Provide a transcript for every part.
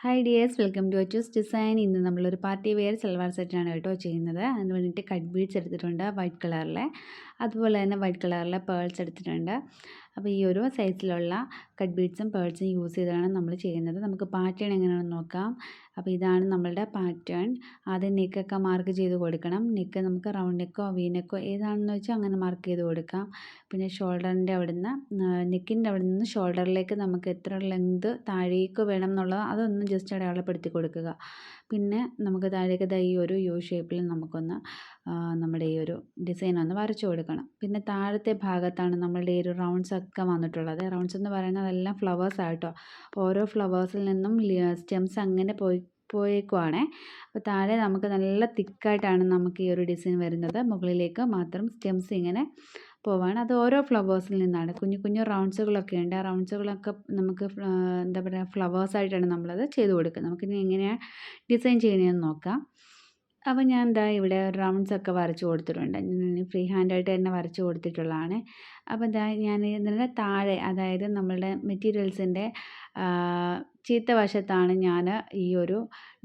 Hi dears, welcome to Achus design. ഇന്ന് നമ്മളൊരു party wear salwar സെറ്റാണ് കേട്ടോ ചെയ്യുന്നത്. അതിന് വേണ്ടിയിട്ട് കട്ട് ബീഡ്സ് എടുത്തിട്ടുണ്ട് വൈറ്റ് കളറിലെ, അതുപോലെ തന്നെ വൈറ്റ് കളറിലെ പേൾസ് എടുത്തിട്ടുണ്ട്. അപ്പോൾ ഈ ഒരു സൈസിലുള്ള കട്ട് ബീഡ്സും പേൾസും യൂസ് ചെയ്താണ് നമ്മൾ ചെയ്യുന്നത്. നമുക്ക് പാറ്റേൺ എങ്ങനെയാണെന്ന് നോക്കാം. അപ്പോൾ ഇതാണ് നമ്മളുടെ പാറ്റേൺ. ആദ്യം നെക്കൊക്കെ മാർക്ക് ചെയ്ത് കൊടുക്കണം. നെക്ക് നമുക്ക് റൗണ്ട് നെക്കോ വി നെക്കോ ഏതാണെന്ന് വെച്ചാൽ അങ്ങനെ മാർക്ക് ചെയ്ത് കൊടുക്കാം. പിന്നെ ഷോൾഡറിൻ്റെ അവിടുന്ന് നെക്കിൻ്റെ അവിടെ നിന്ന് ഷോൾഡറിലേക്ക് നമുക്ക് എത്ര ലെങ്ത് താഴേക്ക് വേണം എന്നുള്ളത് അതൊന്ന് ജസ്റ്റ് അടയാളപ്പെടുത്തി കൊടുക്കുക. പിന്നെ നമുക്ക് താഴേക്ക് ഈ ഒരു യു ഷേപ്പിൽ നമുക്കൊന്ന് നമ്മുടെ ഈ ഒരു ഡിസൈൻ ഒന്ന് വരച്ചു കൊടുക്കണം. പിന്നെ താഴത്തെ ഭാഗത്താണ് നമ്മളുടെ ഈ ഒരു റൗണ്ട്സ് ഒക്കെ വന്നിട്ടുള്ളത്. റൗണ്ട്സ് എന്ന് പറയുന്നത് അതെല്ലാം ഫ്ലവേഴ്സ് ആയിട്ടോ. ഓരോ ഫ്ലവേഴ്സിൽ നിന്നും സ്റ്റെംസ് അങ്ങനെ പോയേക്കുവാണേ. അപ്പോൾ താഴെ നമുക്ക് നല്ല തിക്കായിട്ടാണ് നമുക്ക് ഈ ഒരു ഡിസൈൻ വരുന്നത്. മുകളിലേക്ക് മാത്രം സ്റ്റെംസ് ഇങ്ങനെ പോവാണ്. അത് ഓരോ ഫ്ലവേഴ്സിൽ നിന്നാണ്. കുഞ്ഞു കുഞ്ഞു റൗണ്ട്സുകളൊക്കെ ഉണ്ട്. ആ റൗണ്ട്സുകളൊക്കെ നമുക്ക് എന്താ പറയുക, ഫ്ലവേഴ്സായിട്ടാണ് നമ്മളത് ചെയ്ത് കൊടുക്കുന്നത്. നമുക്കിനി എങ്ങനെയാണ് ഡിസൈൻ ചെയ്യുന്നതെന്ന് നോക്കാം. അപ്പോൾ ഞാൻ ഇവിടെ റൗണ്ട്സൊക്കെ വരച്ച് കൊടുത്തിട്ടുണ്ട്. ഫ്രീ ഹാൻഡായിട്ട് തന്നെ വരച്ച് കൊടുത്തിട്ടുള്ളതാണ്. അപ്പോൾ ഞാൻ ഇതിൻ്റെ താഴെ, അതായത് നമ്മളുടെ മെറ്റീരിയൽസിൻ്റെ ചീത്ത വശത്താണ് ഞാൻ ഈ ഒരു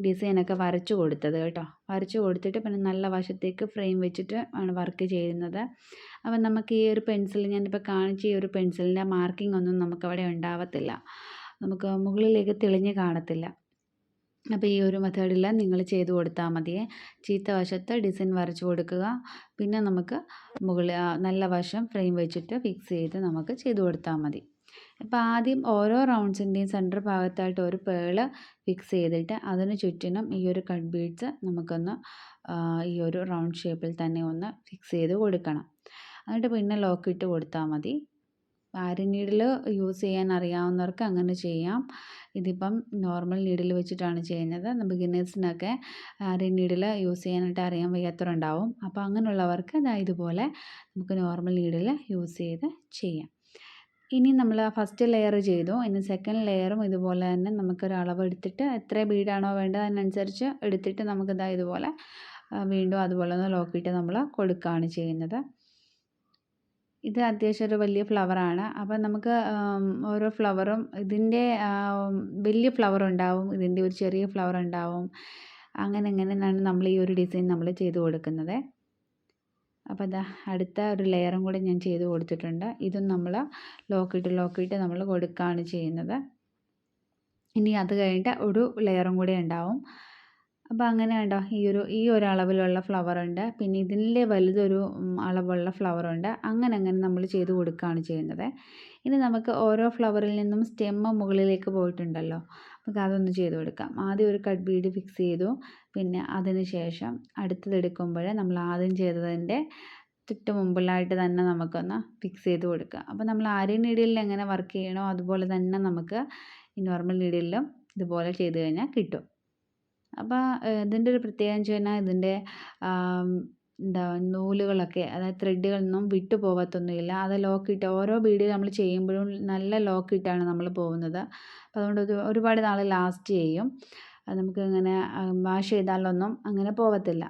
ഡിസൈനൊക്കെ വരച്ചു കൊടുത്തത് കേട്ടോ. വരച്ചു കൊടുത്തിട്ട് പിന്നെ നല്ല വശത്തേക്ക് ഫ്രെയിം വെച്ചിട്ട് ആണ് വർക്ക് ചെയ്യുന്നത്. അപ്പം നമുക്ക് ഈ ഒരു പെൻസിൽ ഞാനിപ്പോൾ കാണിച്ച ഈ ഒരു പെൻസിലിൻ്റെ മാർക്കിംഗ് ഒന്നും നമുക്കവിടെ ഉണ്ടാവത്തില്ല. നമുക്ക് മുകളിലേക്ക് തെളിഞ്ഞ് കാണത്തില്ല. അപ്പോൾ ഈ ഒരു മെത്തേഡിൽ നിങ്ങൾ ചെയ്ത് കൊടുത്താൽ മതിയേ. ചീത്ത വശത്ത് ഡിസൈൻ വരച്ചു കൊടുക്കുക. പിന്നെ നമുക്ക് മുകളിൽ നല്ല വശം ഫ്രെയിം വെച്ചിട്ട് ഫിക്സ് ചെയ്ത് നമുക്ക് ചെയ്ത് കൊടുത്താൽ മതി. അപ്പോൾ ആദ്യം ഓരോ റൗണ്ട്സിൻ്റെയും സെൻറ്റർ ഭാഗത്തായിട്ട് ഒരു പേള് ഫിക്സ് ചെയ്തിട്ട് അതിന് ചുറ്റിനും ഈ ഒരു കട്ട് ബീഡ്സ് നമുക്കൊന്ന് ഈ ഒരു റൗണ്ട് ഷേപ്പിൽ തന്നെ ഒന്ന് ഫിക്സ് ചെയ്ത് കൊടുക്കണം. എന്നിട്ട് പിന്നെ ലോക്ക് ഇട്ട് കൊടുത്താൽ മതി. ആരി നീഡിൽ യൂസ് ചെയ്യാൻ അറിയാവുന്നവർക്ക് അങ്ങനെ ചെയ്യാം. ഇതിപ്പം നോർമൽ നീഡിൽ വെച്ചിട്ടാണ് ചെയ്യുന്നത്. ബിഗിനേഴ്സിനൊക്കെ ആരി നീഡിൽ യൂസ് ചെയ്യാനായിട്ട് അറിയാൻ വയ്യാത്തവരുണ്ടാവും. അപ്പോൾ അങ്ങനെയുള്ളവർക്ക് ഇതുപോലെ നമുക്ക് നോർമൽ നീഡിൽ യൂസ് ചെയ്ത് ചെയ്യാം. ഇനി നമ്മൾ ഫസ്റ്റ് ലെയർ ചെയ്തു. ഇനി സെക്കൻഡ് ലെയറും ഇതുപോലെ തന്നെ നമുക്കൊരു അളവ് എടുത്തിട്ട് എത്ര ബീഡാണോ വേണ്ടത് അതിനനുസരിച്ച് എടുത്തിട്ട് നമുക്ക് ഇതുപോലെ വീണ്ടും അതുപോലെ ഒന്ന് ലോക്കിയിട്ട് നമ്മൾ കൊടുക്കുകയാണ് ചെയ്യുന്നത്. ഇത് അത്യാവശ്യം ഒരു വലിയ ഫ്ലവറാണ്. അപ്പം നമുക്ക് ഓരോ ഫ്ലവറും ഇതിൻ്റെ വലിയ ഫ്ലവർ ഉണ്ടാവും, ഇതിൻ്റെ ഒരു ചെറിയ ഫ്ലവർ ഉണ്ടാവും. അങ്ങനെയാണ് നമ്മൾ ഈ ഒരു ഡിസൈൻ നമ്മൾ ചെയ്ത് കൊടുക്കുന്നത്. അപ്പോൾ അടുത്ത ഒരു ലെയറും കൂടി ഞാൻ ചെയ്ത് കൊടുത്തിട്ടുണ്ട്. ഇതും നമ്മൾ ലോക്കിയിട്ട് നമ്മൾ കൊടുക്കുകയാണ് ചെയ്യുന്നത്. ഇനി അത് കഴിഞ്ഞിട്ട് ഒരു ലെയറും കൂടി ഉണ്ടാവും. അപ്പോൾ അങ്ങനെ ഉണ്ടോ, ഈ ഒരു അളവിലുള്ള ഫ്ലവറുണ്ട്. പിന്നെ ഇതിൻ്റെ വലുതൊരു അളവുള്ള ഫ്ലവറുണ്ട്. അങ്ങനെ നമ്മൾ ചെയ്ത് കൊടുക്കുകയാണ് ചെയ്യുന്നത്. ഇനി നമുക്ക് ഓരോ ഫ്ലവറിൽ നിന്നും സ്റ്റെമ്മ് മുകളിലേക്ക് പോയിട്ടുണ്ടല്ലോ, നമുക്ക് അതൊന്ന് ചെയ്ത് കൊടുക്കാം. ആദ്യം ഒരു കട്ട് ബീഡ് ഫിക്സ് ചെയ്തു. പിന്നെ അതിന് ശേഷം അടുത്തതെടുക്കുമ്പോൾ നമ്മൾ ആദ്യം ചെയ്തതിൻ്റെ തൊട്ട് മുമ്പിലായിട്ട് തന്നെ നമുക്കൊന്ന് ഫിക്സ് ചെയ്ത് കൊടുക്കുക. അപ്പോൾ നമ്മൾ ആരി നീഡിലിൽ എങ്ങനെ വർക്ക് ചെയ്യണോ അതുപോലെ തന്നെ നമുക്ക് ഈ നോർമൽ നീഡിലും ഇതുപോലെ ചെയ്ത് കഴിഞ്ഞാൽ കിട്ടും. അപ്പോൾ ഇതിൻ്റെ ഒരു പ്രത്യേകത എന്ന് വെച്ച് കഴിഞ്ഞാൽ ഇതിൻ്റെ നൂലുകളൊക്കെ, അതായത് ത്രെഡുകളൊന്നും വിട്ടു പോകത്തൊന്നുമില്ല. അത് ലോക്കിട്ട് ഓരോ ബീഡ് നമ്മൾ ചെയ്യുമ്പോഴും നല്ല ലോക്കിട്ടാണ് നമ്മൾ പോകുന്നത്. അപ്പോൾ അതുകൊണ്ട് ഒരുപാട് നാൾ ലാസ്റ്റ് ചെയ്യും. നമുക്ക് ഇങ്ങനെ വാഷ് ചെയ്താലൊന്നും അങ്ങനെ പോകത്തില്ല.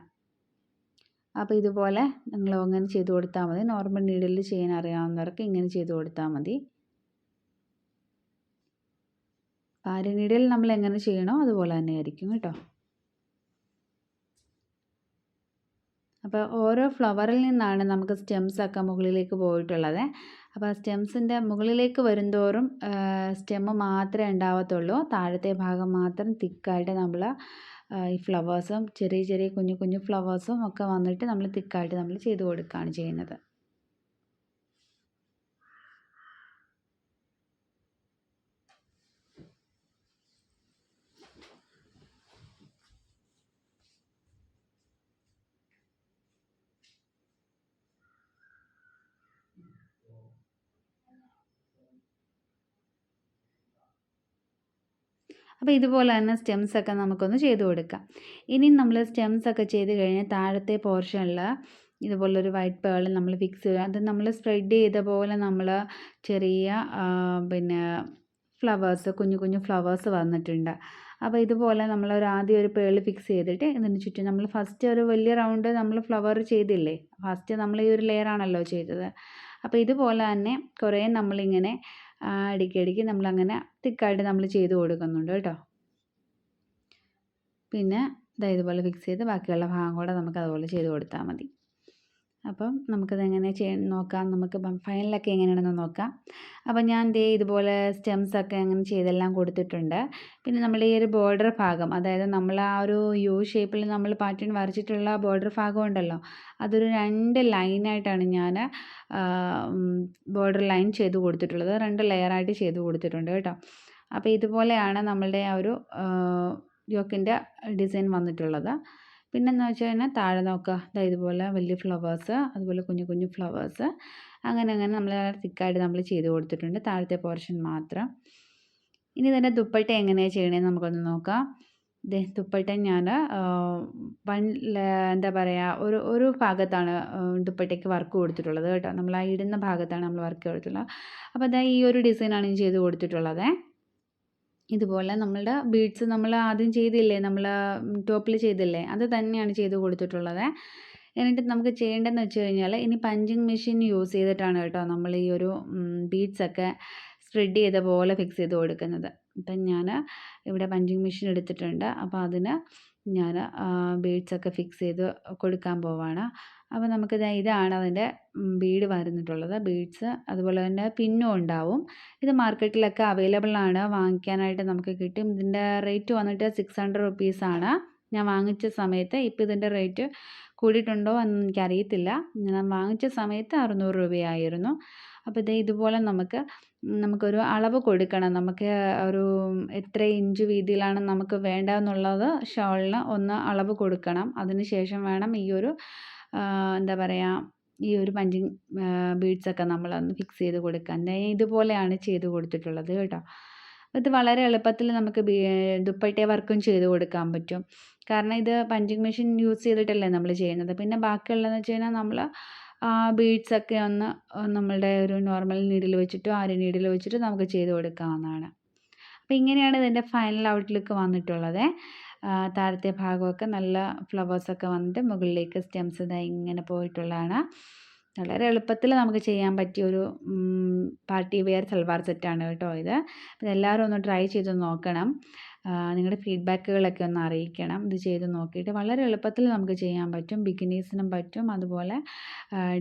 അപ്പോൾ ഇതുപോലെ നിങ്ങൾ അങ്ങനെ ചെയ്ത് കൊടുത്താൽ മതി. നോർമൽ നീഡിൽ ചെയ്യാൻ അറിയാവുന്നവർക്ക് ഇങ്ങനെ ചെയ്ത് കൊടുത്താൽ മതി. ആരി നീഡിൽ നമ്മൾ എങ്ങനെ ചെയ്യണോ അതുപോലെ തന്നെ ആയിരിക്കും കേട്ടോ. അപ്പോൾ ഓരോ ഫ്ലവറിൽ നിന്നാണ് നമുക്ക് സ്റ്റെംസൊക്കെ മുകളിലേക്ക് പോയിട്ടുള്ളത്. അപ്പോൾ സ്റ്റെംസിൻ്റെ മുകളിലേക്ക് വരുന്തോറും സ്റ്റെമ്മ് മാത്രമേ ഉണ്ടാവത്തുള്ളൂ. താഴത്തെ ഭാഗം മാത്രം തിക്കായിട്ട് നമ്മൾ ഈ ഫ്ലവേഴ്സും ചെറിയ കുഞ്ഞു ഫ്ലവേഴ്സും ഒക്കെ വന്നിട്ട് നമ്മൾ തിക്കായിട്ട് നമ്മൾ ചെയ്ത് കൊടുക്കുകയാണ് ചെയ്യുന്നത്. അപ്പോൾ ഇതുപോലെ തന്നെ സ്റ്റെംസൊക്കെ നമുക്കൊന്ന് ചെയ്ത് കൊടുക്കാം. ഇനി നമ്മൾ സ്റ്റെംസൊക്കെ ചെയ്ത് കഴിഞ്ഞാൽ താഴത്തെ പോർഷനിൽ ഇതുപോലൊരു വൈറ്റ് പേൾ നമ്മൾ ഫിക്സ് ചെയ്യുക. അത് നമ്മൾ സ്പ്രെഡ് ചെയ്ത പോലെ നമ്മൾ ചെറിയ പിന്നെ ഫ്ലവേഴ്സ്, കുഞ്ഞു ഫ്ലവേഴ്സ് വന്നിട്ടുണ്ട്. അപ്പോൾ ഇതുപോലെ നമ്മൾ ആദ്യം ഒരു പേൾ ഫിക്സ് ചെയ്തിട്ട് ഇതിന് ചുറ്റും നമ്മൾ ഫസ്റ്റ് ഒരു വലിയ റൗണ്ട് നമ്മൾ ഫ്ലവർ ചെയ്തില്ലേ, ഫസ്റ്റ് നമ്മൾ ഈ ഒരു ലെയർ ആണല്ലോ ചെയ്തത്. അപ്പോൾ ഇതുപോലെ തന്നെ കുറേ നമ്മളിങ്ങനെ ഇടയ്ക്കിടയ്ക്ക് നമ്മളങ്ങനെ തിക്കായിട്ട് നമ്മൾ ചെയ്ത് കൊടുക്കുന്നുണ്ട് കേട്ടോ. പിന്നെ ഇതുപോലെ ഫിക്സ് ചെയ്ത് ബാക്കിയുള്ള ഭാഗം കൂടെ നമുക്ക് അതുപോലെ ചെയ്ത് കൊടുത്താൽ മതി. അപ്പം നമുക്കതെങ്ങനെ നോക്കാം. നമുക്ക് ഫൈനലൊക്കെ എങ്ങനെയാണെന്ന് നോക്കാം. അപ്പം ഞാൻ ഇതുപോലെ സ്റ്റെംസൊക്കെ അങ്ങനെ ചെയ്തെല്ലാം കൊടുത്തിട്ടുണ്ട്. പിന്നെ നമ്മൾ ഈ ഒരു ബോർഡർ ഭാഗം, അതായത് നമ്മൾ ആ ഒരു യു ഷേപ്പിൽ നമ്മൾ പാറ്റേൺ വരച്ചിട്ടുള്ള ബോർഡർ ഭാഗം ഉണ്ടല്ലോ, അതൊരു 2 ലൈനായിട്ടാണ് ഞാൻ ബോർഡർ ലൈൻ ചെയ്ത് കൊടുത്തിട്ടുള്ളത്. 2 ലെയറായിട്ട് ചെയ്ത് കൊടുത്തിട്ടുണ്ട് കേട്ടോ. അപ്പോൾ ഇതുപോലെയാണ് നമ്മളുടെ ആ ഒരു യോക്കിൻ്റെ ഡിസൈൻ വന്നിട്ടുള്ളത്. പിന്നെന്ന് വെച്ച് കഴിഞ്ഞാൽ താഴെ നോക്കുക, ഇതുപോലെ വലിയ ഫ്ലവേഴ്സ്, അതുപോലെ കുഞ്ഞു കുഞ്ഞു ഫ്ലവേഴ്സ്, അങ്ങനെ നമ്മൾ തിക്കായിട്ട് നമ്മൾ ചെയ്ത് കൊടുത്തിട്ടുണ്ട്, താഴത്തെ പോർഷൻ മാത്രം. ഇനി ഇതിൻ്റെ ദുപ്പട്ട എങ്ങനെയാണ് ചെയ്യണമെന്ന് നമുക്കൊന്ന് നോക്കാം. ദുപ്പട്ട ഞാൻ എന്താ പറയുക, ഒരു ഭാഗത്താണ് ദുപ്പട്ടയ്ക്ക് വർക്ക് കൊടുത്തിട്ടുള്ളത് കേട്ടോ. നമ്മൾ ആ ഇടുന്ന ഭാഗത്താണ് നമ്മൾ വർക്ക് കൊടുത്തിട്ടുള്ളത്. അപ്പോൾ ഈ ഒരു ഡിസൈനാണ് ഞാൻ ചെയ്ത് കൊടുത്തിട്ടുള്ളത്. ഇതുപോലെ നമ്മളുടെ ബീഡ്സ് നമ്മൾ ആദ്യം ചെയ്തില്ലേ, നമ്മൾ ടോപ്പിൽ ചെയ്തില്ലേ, അത് തന്നെയാണ് ചെയ്ത് കൊടുത്തിട്ടുള്ളത്. എന്നിട്ട് നമുക്ക് ചെയ്യേണ്ടതെന്ന് വെച്ച് കഴിഞ്ഞാൽ, ഇനി പഞ്ചിങ് മെഷീൻ യൂസ് ചെയ്തിട്ടാണ് കേട്ടോ നമ്മൾ ഈ ഒരു ബീഡ്സൊക്കെ സ്പ്രെഡ് ചെയ്ത പോലെ ഫിക്സ് ചെയ്ത് കൊടുക്കുന്നത്. അപ്പം ഞാൻ ഇവിടെ പഞ്ചിങ് മെഷീൻ എടുത്തിട്ടുണ്ട്. അപ്പോൾ അതിന് ഞാൻ ബീഡ്സൊക്കെ ഫിക്സ് ചെയ്ത് കൊടുക്കാൻ പോവാണ്. അപ്പോൾ നമുക്ക് ഇതാണ് അതിൻ്റെ ബീഡ് വരുന്നിട്ടുള്ളത്, ബീഡ്സ്. അതുപോലെ തന്നെ പിന്നും ഉണ്ടാവും. ഇത് മാർക്കറ്റിലൊക്കെ അവൈലബിൾ ആണ്, വാങ്ങിക്കാനായിട്ട് നമുക്ക് കിട്ടും. ഇതിൻ്റെ റേറ്റ് വന്നിട്ട് 600 റുപ്പീസാണ് ഞാൻ വാങ്ങിച്ച സമയത്ത്. ഇപ്പോൾ ഇതിൻ്റെ റേറ്റ് കൂടിയിട്ടുണ്ടോ എന്ന് എനിക്കറിയത്തില്ല. ഞാൻ വാങ്ങിച്ച സമയത്ത് 600 രൂപയായിരുന്നു. അപ്പോൾ ഇതുപോലെ നമുക്കൊരു അളവ് കൊടുക്കണം. നമുക്ക് ഒരു എത്ര ഇഞ്ച് വീതിയിലാണ് നമുക്ക് വേണ്ടതെന്നുള്ളത് ഷോളിന് ഒന്ന് അളവ് കൊടുക്കണം. അതിന് ശേഷം വേണം ഈ ഒരു എന്താ പറയുക, ഈ ഒരു പഞ്ചിങ് ബീഡ്സൊക്കെ നമ്മളൊന്ന് ഫിക്സ് ചെയ്ത് കൊടുക്കാൻ. ഇതുപോലെയാണ് ചെയ്ത് കൊടുത്തിട്ടുള്ളത് കേട്ടോ. ഇത് വളരെ എളുപ്പത്തിൽ നമുക്ക് ദുപ്പട്ട വർക്കും ചെയ്ത് കൊടുക്കാൻ പറ്റും. കാരണം ഇത് പഞ്ചിങ് മെഷീൻ യൂസ് ചെയ്തിട്ടല്ലേ നമ്മൾ ചെയ്യുന്നത്. പിന്നെ ബാക്കിയുള്ളതെന്ന് വെച്ച് കഴിഞ്ഞാൽ നമ്മൾ ബീഡ്സൊക്കെ നമ്മളുടെ ഒരു നോർമൽ നീഡിൽ വെച്ചിട്ടോ ആരി നീഡിൽ വെച്ചിട്ട് നമുക്ക് ചെയ്ത് കൊടുക്കാവുന്നതാണ്. അപ്പോൾ ഇങ്ങനെയാണ് ഇതിൻ്റെ ഫൈനൽ ഔട്ട്ലുക്ക് വന്നിട്ടുള്ളത്. താഴത്തെ ഭാഗമൊക്കെ നല്ല ഫ്ലവേഴ്സൊക്കെ വന്നിട്ട് മുകളിലേക്ക് സ്റ്റെംസ് ഇങ്ങനെ പോയിട്ടുള്ളതാണ്. വളരെ എളുപ്പത്തിൽ നമുക്ക് ചെയ്യാൻ പറ്റിയൊരു പാർട്ടി വെയർ സൽവാർ സെറ്റാണ് കേട്ടോ ഇത്. എല്ലാവരും ഒന്ന് ട്രൈ ചെയ്ത് നോക്കണം. നിങ്ങളുടെ ഫീഡ്ബാക്കുകളൊക്കെ ഒന്ന് അറിയിക്കണം. ഇത് ചെയ്ത് നോക്കിയിട്ട് വളരെ എളുപ്പത്തിൽ നമുക്ക് ചെയ്യാൻ പറ്റും. ബിഗിനേഴ്സിനും പറ്റും, അതുപോലെ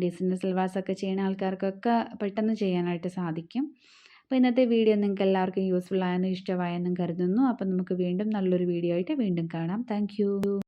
ഡിസൈനർ സൽവാർസൊക്കെ ചെയ്യുന്ന ആൾക്കാർക്കൊക്കെ പെട്ടെന്ന് ചെയ്യാനായിട്ട് സാധിക്കും. അപ്പോൾ ഇന്നത്തെ വീഡിയോ നിങ്ങൾക്ക് എല്ലാവർക്കും യൂസ്ഫുൾ ആയെന്നും ഇഷ്ടമായെന്നും കരുതുന്നു. അപ്പോൾ നമുക്ക് വീണ്ടും നല്ലൊരു വീഡിയോ ആയിട്ട് വീണ്ടും കാണാം. താങ്ക്